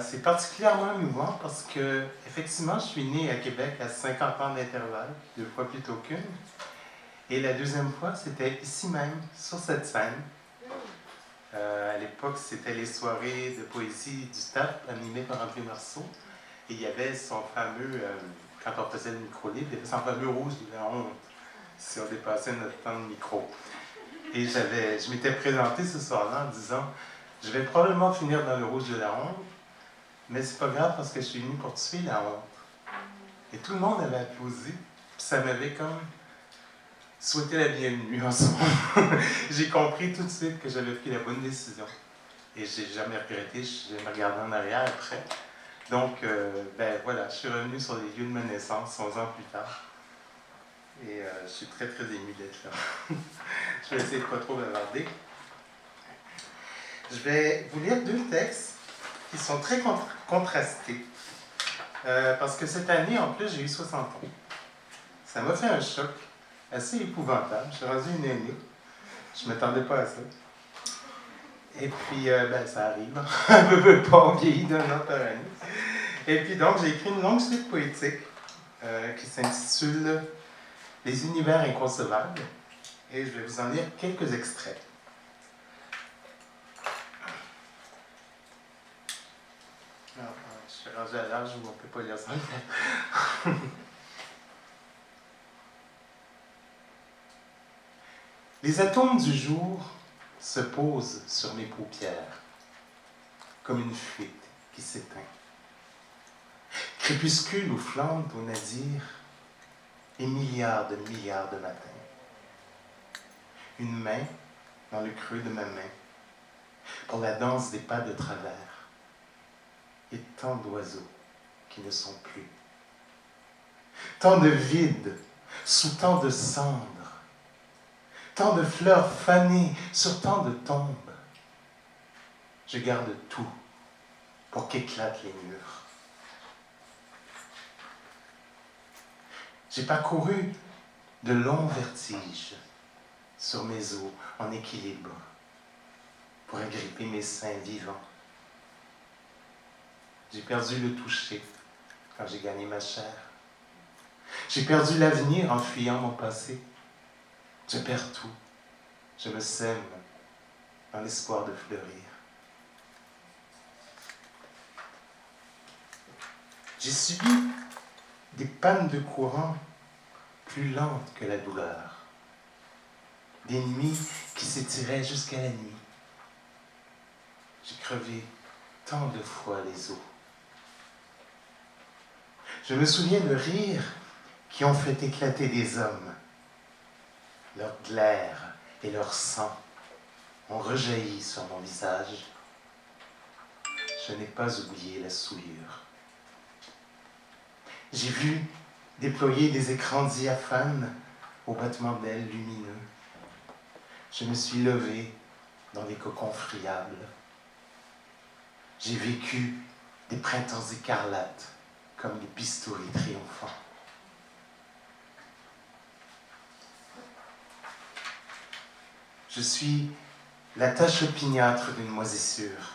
C'est particulièrement émouvant parce que, effectivement, je suis né à Québec à 50 ans d'intervalle, 2 fois plutôt qu'une. Et la deuxième fois, c'était ici même, sur cette scène. À l'époque, c'était les soirées de poésie du TAP animées par André Marceau. Et il y avait son fameux, quand on faisait le micro-livre, il y avait son fameux rouge de la honte, si on dépassait notre temps de micro. Et je m'étais présenté ce soir-là en disant, je vais probablement finir dans le rouge de la honte, mais c'est pas grave parce que je suis venu pour tuer la honte. Et tout le monde avait applaudi, puis ça m'avait comme souhaité la bienvenue en ce moment. J'ai compris tout de suite que j'avais pris la bonne décision. Et j'ai jamais regretté, j'ai regardé en arrière après. Donc, ben voilà, je suis revenu sur les lieux de ma naissance 11 ans plus tard. Et je suis très, très ému d'être là. Je vais essayer de ne pas trop bavarder. Je vais vous lire 2 textes qui sont très contrastés. Parce que cette année, en plus, j'ai eu 60 ans. Ça m'a fait un choc assez épouvantable. Je suis rendu une aînée. Je ne m'attendais pas à ça. Et puis, ben, ça arrive. On ne veut pas, on vieillit d'un an par année. Et puis donc, j'ai écrit une longue suite poétique qui s'intitule « Les univers inconcevables ». Et je vais vous en lire quelques extraits. Je suis rendu à l'âge où on ne peut pas lire ça. Les atomes du jour se posent sur mes paupières, comme une fuite qui s'éteint. Crépuscule où flambent au nadir et milliards de matins. Une main dans le creux de ma main, pour la danse des pas de travers, et tant d'oiseaux qui ne sont plus. Tant de vide sous tant de cendres, tant de fleurs fanées sur tant de tombes. Je garde tout pour qu'éclatent les murs. J'ai parcouru de longs vertiges sur mes os en équilibre pour agripper mes seins vivants. J'ai perdu le toucher quand j'ai gagné ma chair. J'ai perdu l'avenir en fuyant mon passé. Je perds tout. Je me sème dans l'espoir de fleurir. J'ai subi des pannes de courant plus lentes que la douleur. Des nuits qui s'étiraient jusqu'à la nuit. J'ai crevé tant de fois les os. Je me souviens de rires qui ont fait éclater des hommes. Leur glaire et leur sang ont rejailli sur mon visage. Je n'ai pas oublié la souillure. J'ai vu déployer des écrans diaphanes au battement d'ailes lumineux. Je me suis levé dans des cocons friables. J'ai vécu des printemps écarlates comme des bistouris triomphants. Je suis la tache opiniâtre d'une moisissure,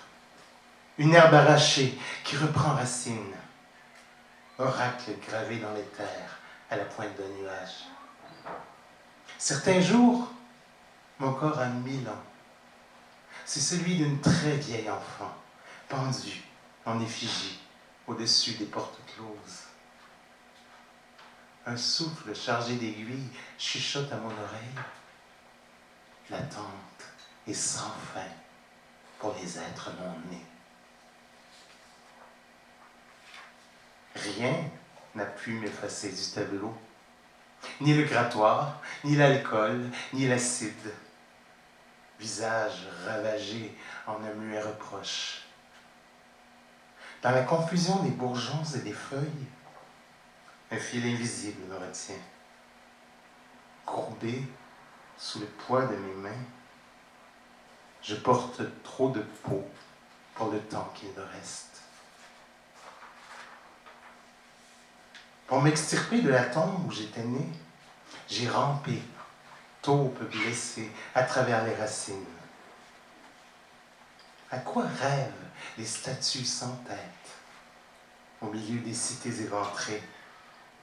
une herbe arrachée qui reprend racine, oracle gravé dans les terres à la pointe d'un nuage. Certains jours, mon corps a 1000 ans. C'est celui d'une très vieille enfant, pendue en effigie au-dessus des portes closes. Un souffle chargé d'aiguilles chuchote à mon oreille. L'attente est sans fin pour les êtres non nés. Rien n'a pu m'effacer du tableau. Ni le grattoir, ni l'alcool, ni l'acide. Visage ravagé en un muet reproche. Dans la confusion des bourgeons et des feuilles, un fil invisible me retient. Courbé sous le poids de mes mains, je porte trop de peau pour le temps qu'il me reste. Pour m'extirper de la tombe où j'étais né, j'ai rampé, taupe blessée, à travers les racines. À quoi rêvent les statues sans tête, au milieu des cités éventrées,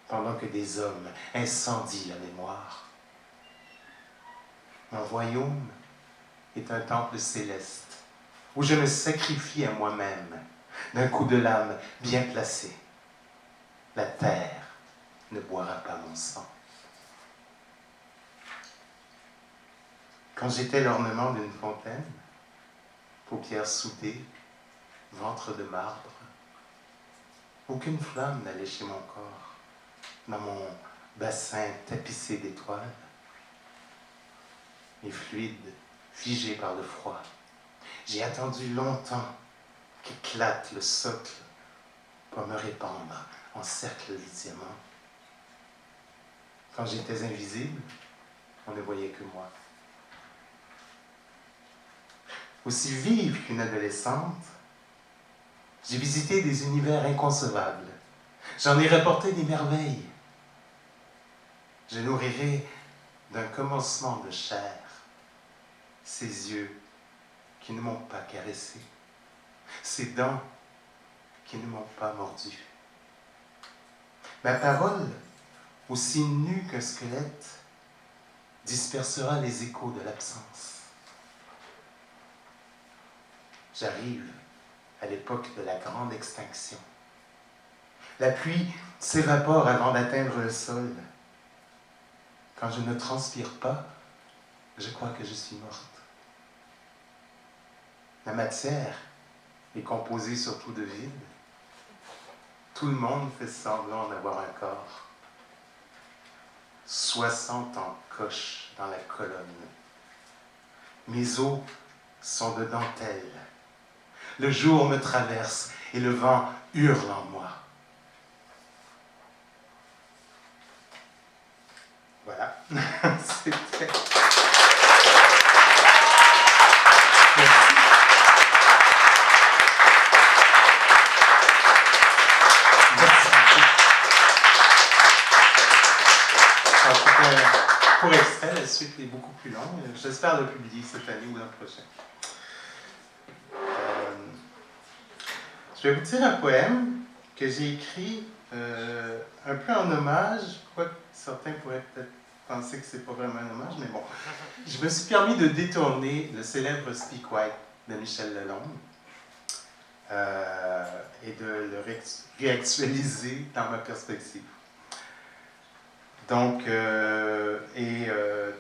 pendant que des hommes incendient la mémoire. Mon royaume est un temple céleste, où je me sacrifie à moi-même d'un coup de lame bien placé. La terre ne boira pas mon sang. Quand j'étais l'ornement d'une fontaine, paupières soudées, ventre de marbre, aucune flamme n'allait chez mon corps, dans mon bassin tapissé d'étoiles. Mes fluides figés par le froid. J'ai attendu longtemps qu'éclate le socle pour me répandre en cercle de diamants. Quand j'étais invisible, on ne voyait que moi. Aussi vive qu'une adolescente, j'ai visité des univers inconcevables. J'en ai rapporté des merveilles. Je nourrirai d'un commencement de chair ces yeux qui ne m'ont pas caressé, ces dents qui ne m'ont pas mordu. Ma parole, aussi nue qu'un squelette, dispersera les échos de l'absence. J'arrive à l'époque de la grande extinction. La pluie s'évapore avant d'atteindre le sol. Quand je ne transpire pas, je crois que je suis morte. La matière est composée surtout de vide. Tout le monde fait semblant d'avoir un corps. 60 en coche dans la colonne. Mes os sont de dentelle. Le jour me traverse et le vent hurle en moi. Voilà. C'était... Pour extrait, la suite est beaucoup plus longue. J'espère le publier cette année ou l'an prochain. Je vais vous dire un poème que j'ai écrit un peu en hommage, quoique certains pourraient peut-être penser que c'est pas vraiment un hommage, mais bon. Je me suis permis de détourner le célèbre Speak White de Michel Lelong et de le réactualiser dans ma perspective. Donc,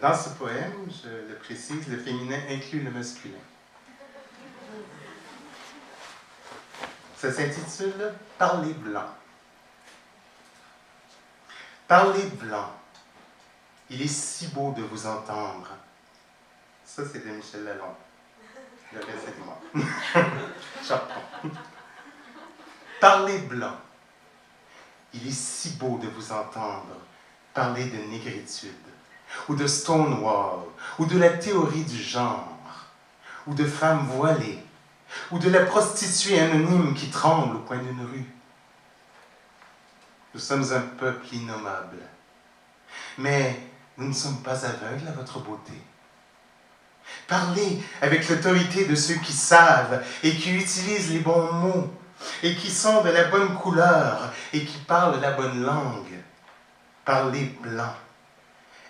dans ce poème, je le précise, le féminin inclut le masculin. Ça s'intitule « Parler blanc ». Parler blanc, il est si beau de vous entendre. Ça, c'est de Michel Lelong. Le reste, c'est de moi. Je reprends. Parler blanc, il est si beau de vous entendre parler de négritude, ou de Stonewall, ou de la théorie du genre, ou de femmes voilées, ou de la prostituée anonyme qui tremble au coin d'une rue. Nous sommes un peuple innommable, mais nous ne sommes pas aveugles à votre beauté. Parlez avec l'autorité de ceux qui savent et qui utilisent les bons mots, et qui sont de la bonne couleur, et qui parlent la bonne langue. Parlez blanc.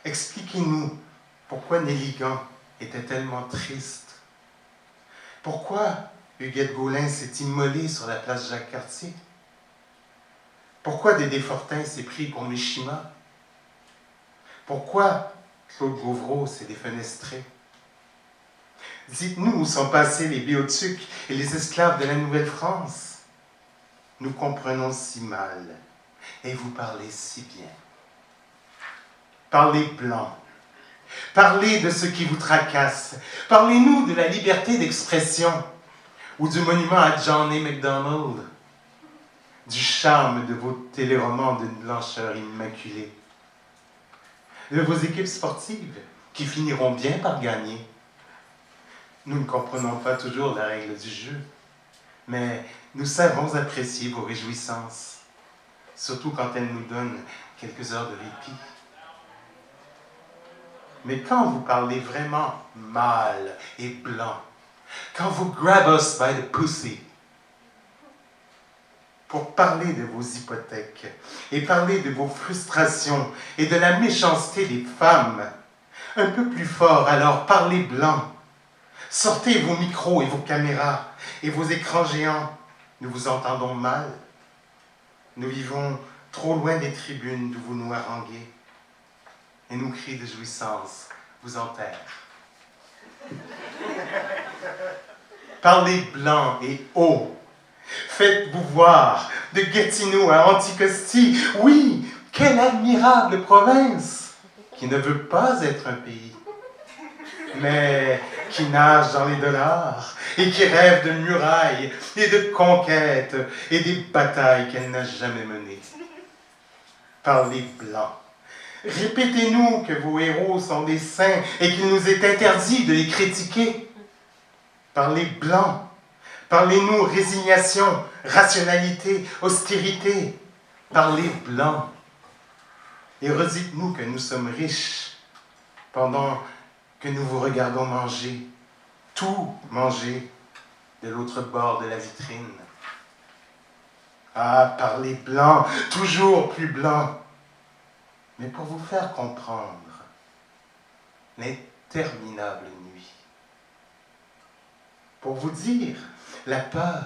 Expliquez-nous pourquoi Nelligan était tellement triste. Pourquoi Huguette Gaulin s'est immolée sur la place Jacques-Cartier? Pourquoi Dédé Fortin s'est pris pour Mishima? Pourquoi Claude Gauvreau s'est défenestré? Dites-nous où sont passés les Béotucs et les esclaves de la Nouvelle-France. Nous comprenons si mal et vous parlez si bien. Parlez blanc. Parlez de ce qui vous tracasse. Parlez-nous de la liberté d'expression ou du monument à John A. MacDonald, du charme de vos téléromans d'une blancheur immaculée, de vos équipes sportives qui finiront bien par gagner. Nous ne comprenons pas toujours la règle du jeu, mais nous savons apprécier vos réjouissances, surtout quand elles nous donnent quelques heures de répit. Mais quand vous parlez vraiment mâle et blanc, quand vous grab us by the pussy pour parler de vos hypothèques et parler de vos frustrations et de la méchanceté des femmes. Un peu plus fort, alors parlez blanc. Sortez vos micros et vos caméras et vos écrans géants. Nous vous entendons mal. Nous vivons trop loin des tribunes d'où vous nous haranguez. Et nos cris de jouissance vous enterrent. Parlez blanc et haut. Faites-vous voir de Gatineau à Anticosti. Oui, quelle admirable province qui ne veut pas être un pays, mais qui nage dans les dollars et qui rêve de murailles et de conquêtes et des batailles qu'elle n'a jamais menées. Parlez blanc. Répétez-nous que vos héros sont des saints et qu'il nous est interdit de les critiquer. Parlez blanc. Parlez-nous résignation, rationalité, austérité. Parlez blanc. Et redites-nous que nous sommes riches pendant que nous vous regardons manger, tout manger de l'autre bord de la vitrine. Ah, parlez blanc, toujours plus blanc. Mais pour vous faire comprendre l'interminable nuit. Pour vous dire la peur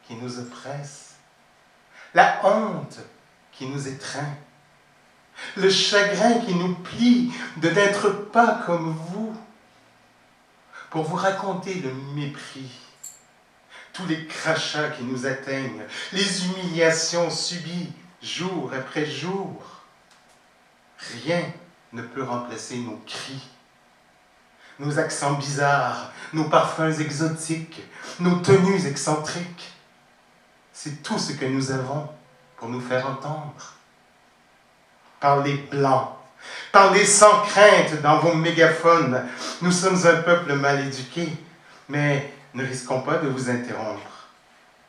qui nous oppresse, la honte qui nous étreint, le chagrin qui nous plie de n'être pas comme vous, pour vous raconter le mépris, tous les crachats qui nous atteignent, les humiliations subies jour après jour. Rien ne peut remplacer nos cris, nos accents bizarres, nos parfums exotiques, nos tenues excentriques. C'est tout ce que nous avons pour nous faire entendre. Parlez blanc, parlez sans crainte dans vos mégaphones. Nous sommes un peuple mal éduqué, mais ne risquons pas de vous interrompre.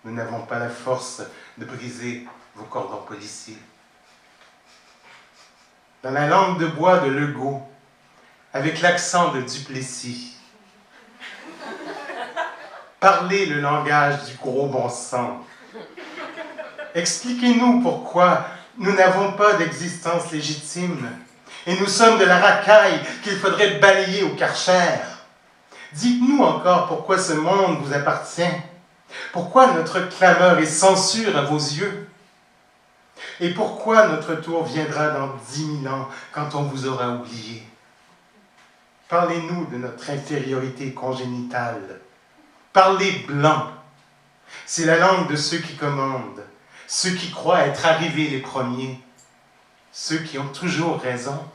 Nous n'avons pas la force de briser vos cordons policiers. Dans la langue de bois de Legault, avec l'accent de Duplessis. Parlez le langage du gros bon sens. Expliquez-nous pourquoi nous n'avons pas d'existence légitime et nous sommes de la racaille qu'il faudrait balayer au Karcher. Dites-nous encore pourquoi ce monde vous appartient, pourquoi notre clameur est censure à vos yeux. Et pourquoi notre tour viendra dans 10 000 ans quand on vous aura oublié? Parlez-nous de notre infériorité congénitale. Parlez blanc. C'est la langue de ceux qui commandent, ceux qui croient être arrivés les premiers, ceux qui ont toujours raison.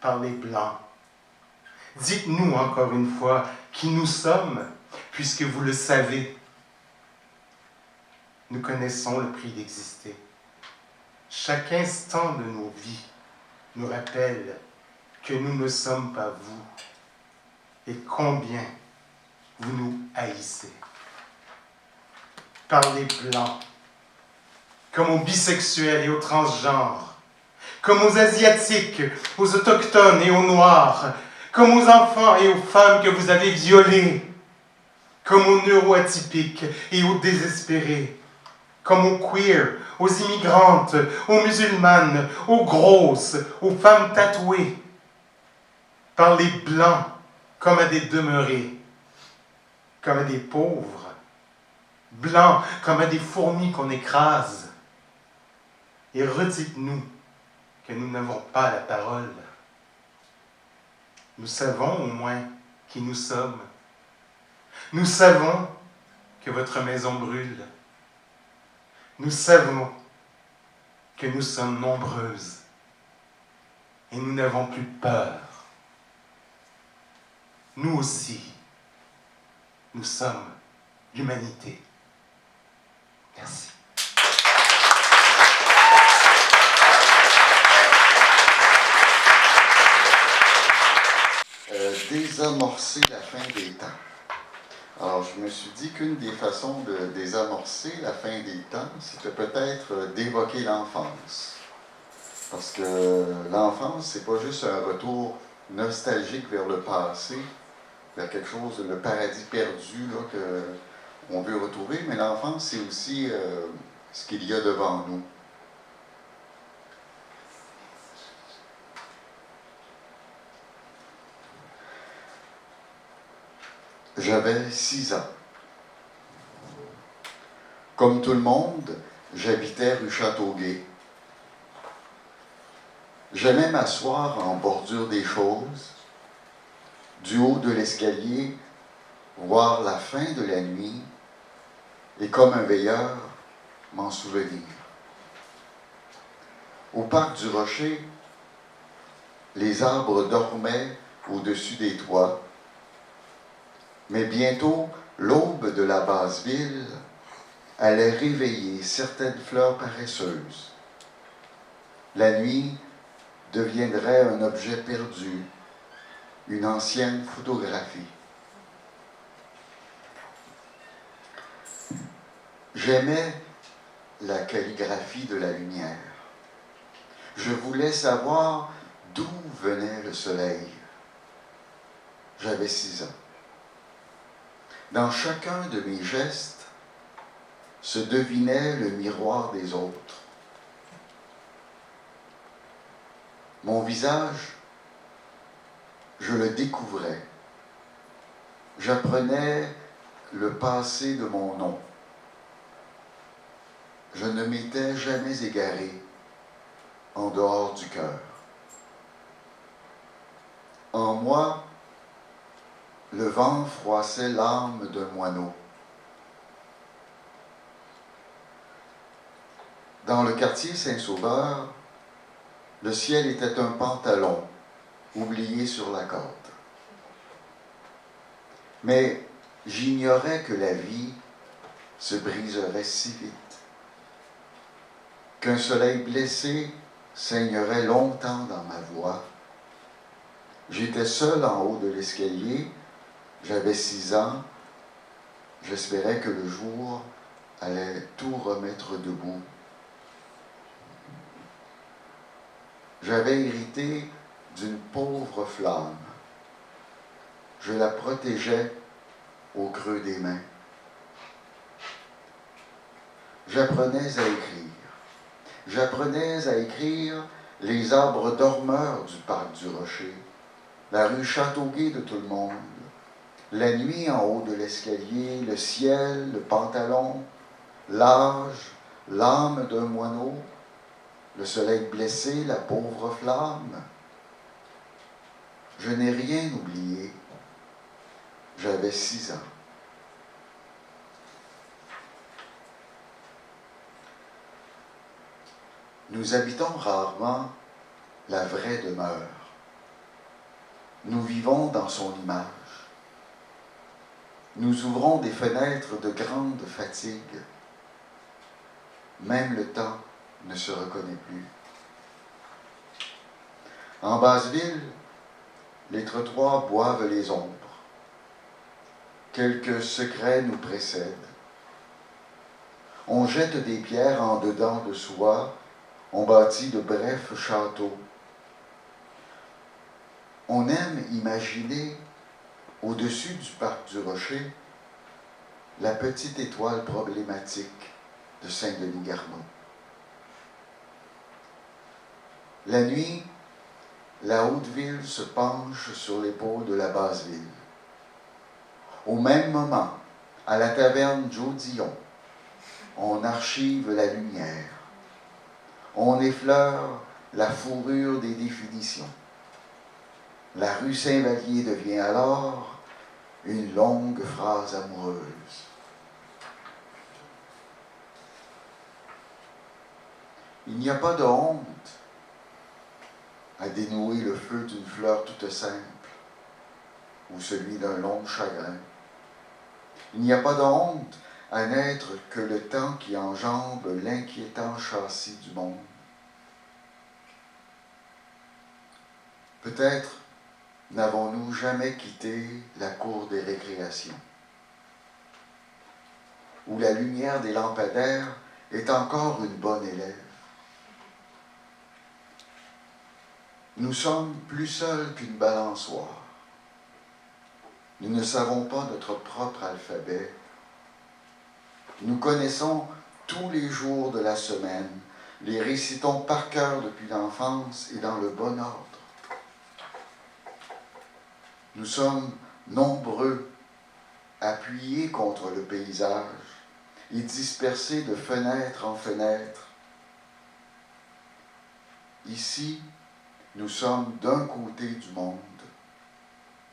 Parlez blanc. Dites-nous encore une fois qui nous sommes, puisque vous le savez. Nous connaissons le prix d'exister. Chaque instant de nos vies nous rappelle que nous ne sommes pas vous et combien vous nous haïssez. Parlez blanc, comme aux bisexuels et aux transgenres, comme aux asiatiques, aux autochtones et aux noirs, comme aux enfants et aux femmes que vous avez violés, comme aux neuroatypiques et aux désespérés, comme aux queers, aux immigrantes, aux musulmanes, aux grosses, aux femmes tatouées. Parlez blanc comme à des demeurés, comme à des pauvres, blanc comme à des fourmis qu'on écrase. Et redites-nous que nous n'avons pas la parole. Nous savons au moins qui nous sommes. Nous savons que votre maison brûle. Nous savons que nous sommes nombreuses et nous n'avons plus peur. Nous aussi, nous sommes l'humanité. Merci. Désamorcer la fin des temps. Alors, je me suis dit qu'une des façons de désamorcer la fin des temps, c'était peut-être d'évoquer l'enfance. Parce que l'enfance, c'est pas juste un retour nostalgique vers le passé, vers quelque chose, le paradis perdu, là, on veut retrouver, mais l'enfance, c'est aussi ce qu'il y a devant nous. J'avais 6 ans. Comme tout le monde, j'habitais rue Châteauguay. J'aimais m'asseoir en bordure des choses, du haut de l'escalier, voir la fin de la nuit et comme un veilleur, m'en souvenir. Au parc du Rocher, les arbres dormaient au-dessus des toits, mais bientôt l'aube de la basse ville allait réveiller certaines fleurs paresseuses. La nuit deviendrait un objet perdu, une ancienne photographie. J'aimais la calligraphie de la lumière. Je voulais savoir d'où venait le soleil. J'avais 6 ans. Dans chacun de mes gestes se devinait le miroir des autres. Mon visage, je le découvrais. J'apprenais le passé de mon nom. Je ne m'étais jamais égaré en dehors du cœur. En moi, le vent froissait l'âme d'un moineau. Dans le quartier Saint-Sauveur, le ciel était un pantalon oublié sur la corde. Mais j'ignorais que la vie se briserait si vite, qu'un soleil blessé saignerait longtemps dans ma voix. J'étais seul en haut de l'escalier, j'avais 6 ans, j'espérais que le jour allait tout remettre debout. J'avais hérité d'une pauvre flamme. Je la protégeais au creux des mains. J'apprenais à écrire. J'apprenais à écrire les arbres dormeurs du parc du Rocher, la rue Châteauguay de tout le monde, la nuit en haut de l'escalier, le ciel, le pantalon, l'âge, l'âme d'un moineau, le soleil blessé, la pauvre flamme. Je n'ai rien oublié. J'avais 6 ans. Nous habitons rarement la vraie demeure. Nous vivons dans son image. Nous ouvrons des fenêtres de grande fatigue. Même le temps ne se reconnaît plus. En basse-ville, les trottoirs boivent les ombres. Quelques secrets nous précèdent. On jette des pierres en dedans de soi, on bâtit de brefs châteaux. On aime imaginer, au-dessus du parc du Rocher, la petite étoile problématique de Saint-Denis-Garneau. La nuit, la haute ville se penche sur l'épaule de la basse ville. Au même moment, à la taverne Joe Dion, on archive la lumière. On effleure la fourrure des définitions. La rue Saint-Vallier devient alors une longue phrase amoureuse. Il n'y a pas de honte à dénouer le feu d'une fleur toute simple ou celui d'un long chagrin. Il n'y a pas de honte à n'être que le temps qui enjambe l'inquiétant châssis du monde. Peut-être n'avons-nous jamais quitté la cour des récréations, où la lumière des lampadaires est encore une bonne élève. Nous sommes plus seuls qu'une balançoire. Nous ne savons pas notre propre alphabet. Nous connaissons tous les jours de la semaine, les récitons par cœur depuis l'enfance et dans le bon ordre. Nous sommes nombreux, appuyés contre le paysage et dispersés de fenêtre en fenêtre. Ici, nous sommes d'un côté du monde.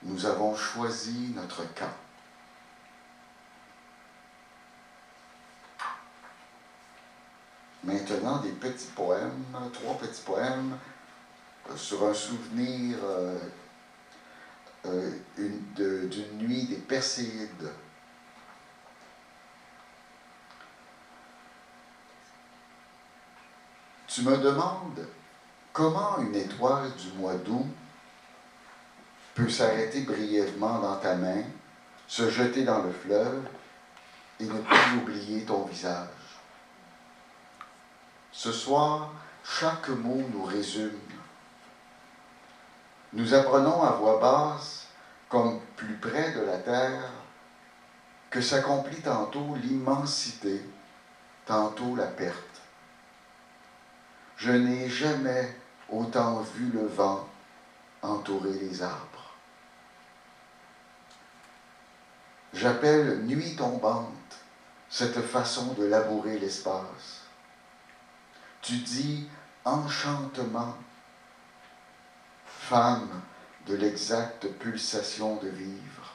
Nous avons choisi notre camp. Maintenant, des petits poèmes, 3 petits poèmes sur un souvenir d'une nuit des Perséides. Tu me demandes comment une étoile du mois d'août peut s'arrêter brièvement dans ta main, se jeter dans le fleuve et ne plus oublier ton visage. Ce soir, chaque mot nous résume. Nous apprenons à voix basse, comme plus près de la terre, que s'accomplit tantôt l'immensité, tantôt la perte. Je n'ai jamais autant vu le vent entourer les arbres. J'appelle nuit tombante cette façon de labourer l'espace. Tu dis enchantement, femme de l'exacte pulsation de vivre.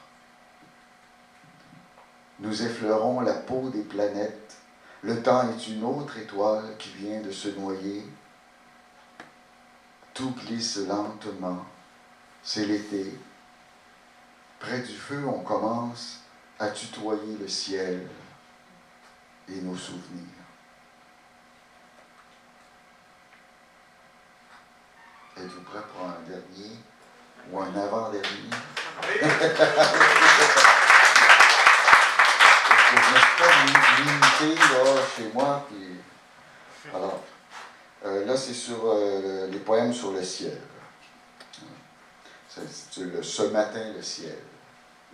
Nous effleurons la peau des planètes. Le temps est une autre étoile qui vient de se noyer. Tout glisse lentement. C'est l'été. Près du feu, on commence à tutoyer le ciel et nos souvenirs. Êtes-vous prêts pour un dernier ou un avant-dernier? Je ne suis pas limité là, chez moi. Puis... Alors, là, c'est sur les poèmes sur le ciel. C'est ce matin, le ciel.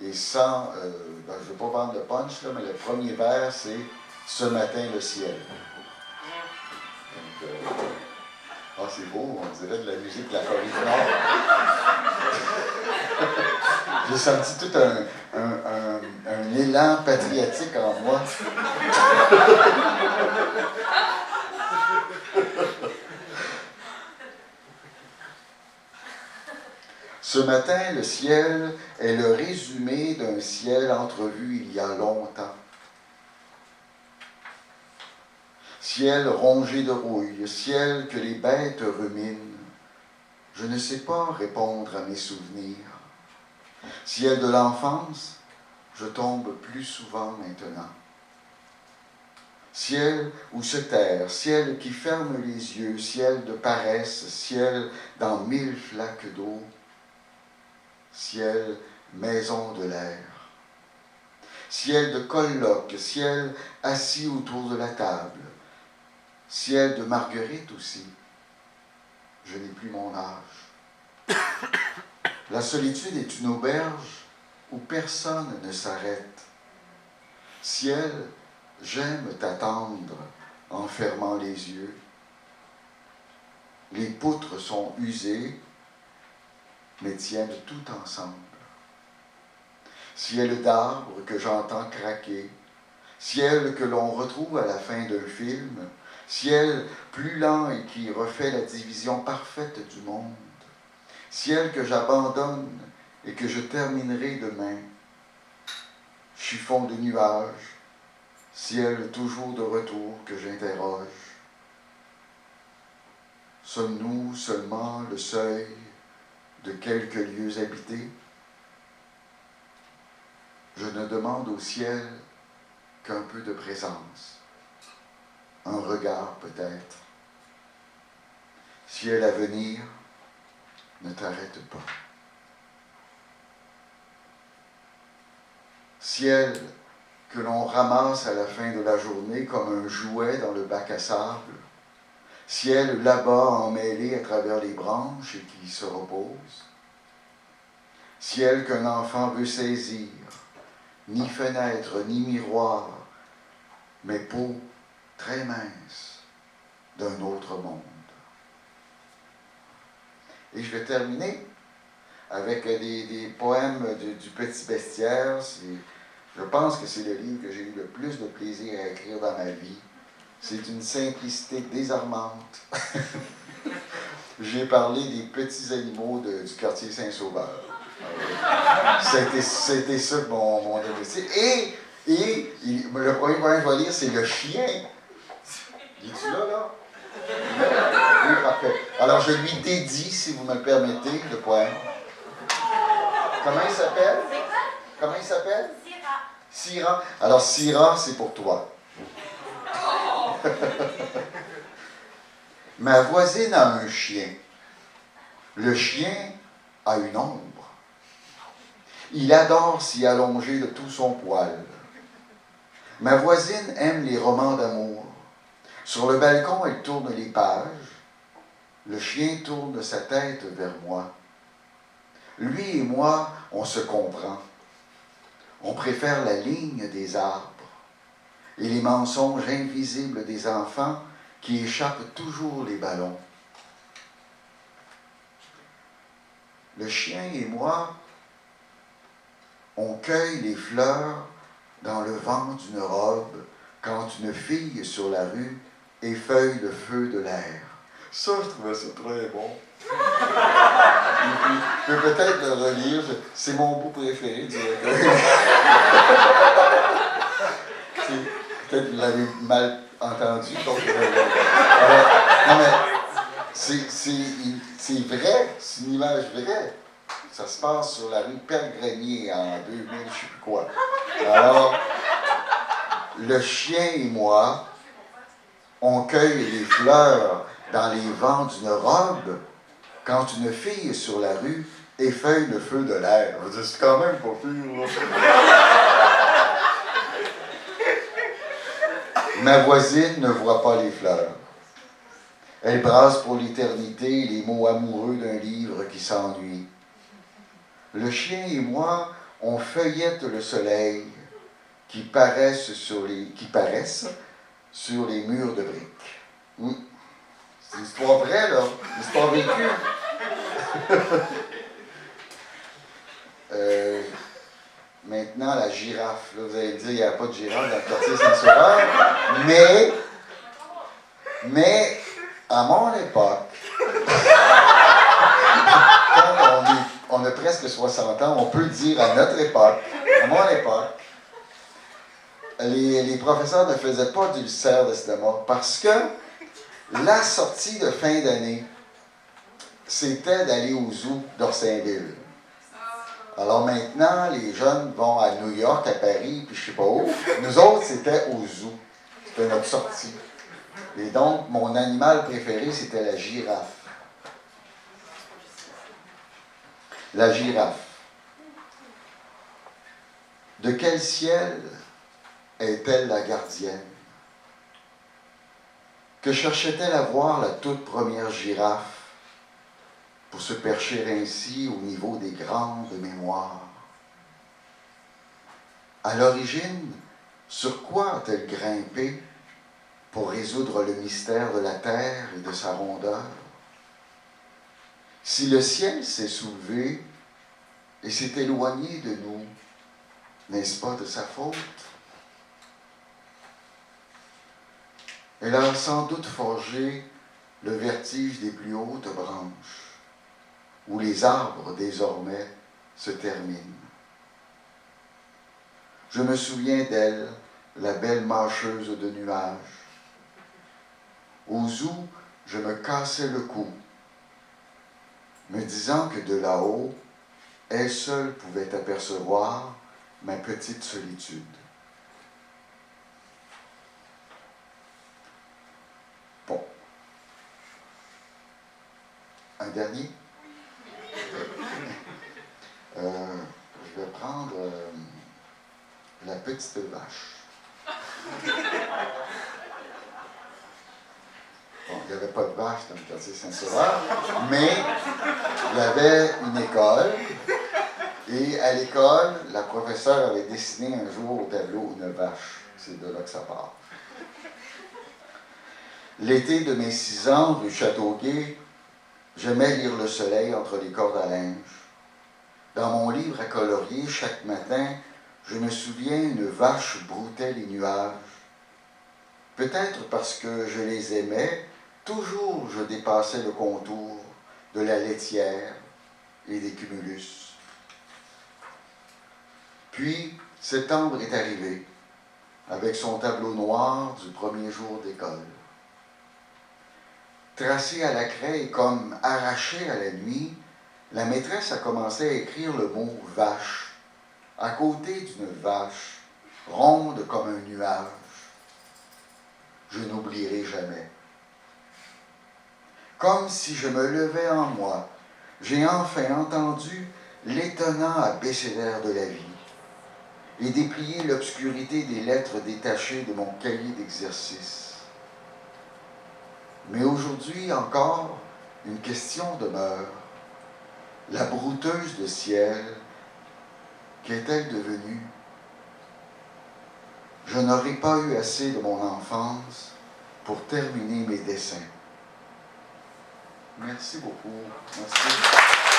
Et sans, je ne vais pas vendre le punch, là, mais le premier vers, c'est ce matin, le ciel. Donc, c'est beau, on dirait de la musique de la Corée du Nord. J'ai senti tout un élan patriotique en moi. Ce matin, le ciel est le résumé d'un ciel entrevu il y a longtemps. Ciel rongé de rouille, ciel que les bêtes ruminent. Je ne sais pas répondre à mes souvenirs. Ciel de l'enfance, je tombe plus souvent maintenant. Ciel où se terre, ciel qui ferme les yeux, ciel de paresse, ciel dans 1000 flaques d'eau. Ciel, maison de l'air. Ciel de colloque, ciel assis autour de la table. Ciel de marguerite aussi. Je n'ai plus mon âge. La solitude est une auberge où personne ne s'arrête. Ciel, j'aime t'attendre en fermant les yeux. Les poutres sont usées, mais tiennent tout ensemble. Ciel d'arbres que j'entends craquer, ciel que l'on retrouve à la fin d'un film, ciel plus lent et qui refait la division parfaite du monde, ciel que j'abandonne et que je terminerai demain, chiffon de nuages, ciel toujours de retour que j'interroge. Sommes-nous seulement le seuil de quelques lieux habités? Je ne demande au ciel qu'un peu de présence, un regard peut-être. Ciel à venir, ne t'arrête pas. Ciel que l'on ramasse à la fin de la journée comme un jouet dans le bac à sable. Ciel là-bas emmêlé à travers les branches et qui se repose. Ciel qu'un enfant veut saisir, ni fenêtre, ni miroir, mais peau très mince d'un autre monde. Et je vais terminer avec des poèmes du Petit Bestiaire. Je pense que c'est le livre que j'ai eu le plus de plaisir à écrire dans ma vie. C'est d'une simplicité désarmante. J'ai parlé des petits animaux du quartier Saint-Sauveur. C'était ça mon objectif. Et le premier poème que je vais lire, c'est Le Chien. Es-tu là? Oui, parfait. Alors, je lui dédie, si vous me le permettez, le poème. Comment il s'appelle? Comment il s'appelle? Syrah. Alors, Syrah, c'est pour toi. Ma voisine a un chien. Le chien a une ombre. Il adore s'y allonger de tout son poil. Ma voisine aime les romans d'amour. Sur le balcon, elle tourne les pages. Le chien tourne sa tête vers moi. Lui et moi, on se comprend. On préfère la ligne des arbres et les mensonges invisibles des enfants qui échappent toujours les ballons. Le chien et moi, on cueille les fleurs dans le vent d'une robe quand une fille sur la rue effeuille le feu de l'air. Ça, je trouvais ça très bon. Je peux peut-être le relire. C'est mon bout préféré du recueil. Peut-être que vous l'avez mal entendu. Donc, alors, non, mais c'est vrai, c'est une image vraie. Ça se passe sur la rue Père-Grenier en 2000, je ne sais plus quoi. Alors, le chien et moi, on cueille les fleurs dans les vents d'une robe quand une fille sur la rue effeuille le feu de l'air. C'est quand même pas pire, là. Ma voisine ne voit pas les fleurs. Elle brasse pour l'éternité les mots amoureux d'un livre qui s'ennuie. Le chien et moi, on feuillette le soleil qui paraissent sur les murs de briques. C'est une histoire vraie, là. Une histoire vécue. Maintenant, la girafe. Là, vous allez me dire, il n'y a pas de girafe dans le quartier Saint-Sauveur. Mais, à mon époque, quand on a presque 60 ans, on peut dire à notre époque, à mon époque, les professeurs ne faisaient pas d'ulcère d'estomac parce que la sortie de fin d'année, c'était d'aller au zoo d'Orsainville. Alors maintenant, les jeunes vont à New York, à Paris, puis je sais pas où. Nous autres, c'était au zoo. C'était notre sortie. Et donc, mon animal préféré, c'était la girafe. La girafe. De quel ciel est-elle la gardienne? Que cherchait-elle à voir la toute première girafe pour se percher ainsi au niveau des grandes mémoires? À l'origine, sur quoi a-t-elle grimpé pour résoudre le mystère de la terre et de sa rondeur? Si le ciel s'est soulevé et s'est éloigné de nous, n'est-ce pas de sa faute? Elle a sans doute forgé le vertige des plus hautes branches, où les arbres désormais se terminent. Je me souviens d'elle, la belle mâcheuse de nuages. Au zoo, je me cassais le cou, me disant que de là-haut, elle seule pouvait apercevoir ma petite solitude. Bon. Un dernier? Je vais prendre la petite vache. Bon, il n'y avait pas de vache dans le quartier Saint-Sauveur, mais il y avait une école. Et à l'école, la professeure avait dessiné un jour au tableau une vache. C'est de là que ça part. L'été de mes 6 ans, rue Châteauguay, j'aimais lire le soleil entre les cordes à linge. Dans mon livre à colorier, chaque matin, je me souviens, une vache broutait les nuages. Peut-être parce que je les aimais, toujours je dépassais le contour de la laitière et des cumulus. Puis, septembre est arrivé, avec son tableau noir du premier jour d'école. Tracé à la craie et comme arraché à la nuit, la maîtresse a commencé à écrire le mot « vache » à côté d'une vache, ronde comme un nuage. Je n'oublierai jamais. Comme si je me levais en moi, j'ai enfin entendu l'étonnant abécédaire de la vie et déplié l'obscurité des lettres détachées de mon cahier d'exercice. Mais aujourd'hui encore, une question demeure. La brouteuse de ciel, qu'est-elle devenue? Je n'aurais pas eu assez de mon enfance pour terminer mes dessins. Merci beaucoup. Merci.